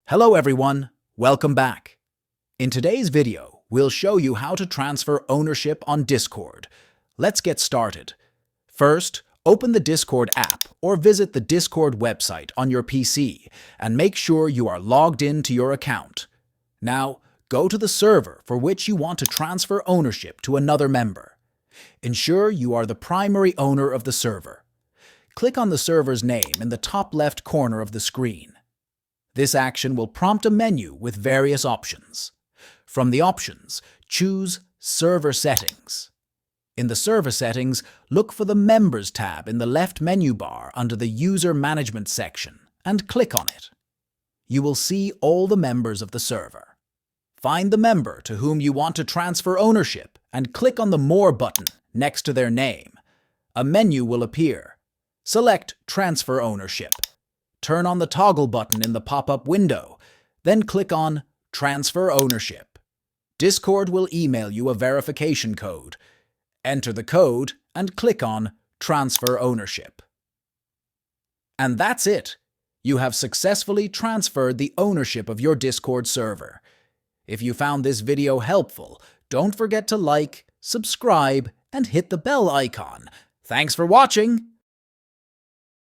Hello everyone, welcome back. In today's video, we'll show you how to transfer ownership on Discord. Let's get started. First, open the Discord app or visit the Discord website on your PC and make sure you are logged in to your account. Now, go to the server for which you want to transfer ownership to another member. Ensure you are the primary owner of the server. Click on the server's name in the top left corner of the screen. This action will prompt a menu with various options. From the options, choose Server Settings. In the Server Settings, look for the Members tab in the left menu bar under the User Management section and click on it. You will see all the members of the server. Find the member to whom you want to transfer ownership and click on the More button next to their name. A menu will appear. Select Transfer Ownership. Turn on the toggle button in the pop-up window, then click on Transfer Ownership. Discord will email you a verification code. Enter the code and click on Transfer Ownership. And that's it! You have successfully transferred the ownership of your Discord server. If you found this video helpful, don't forget to like, subscribe, and hit the bell icon. Thanks for watching!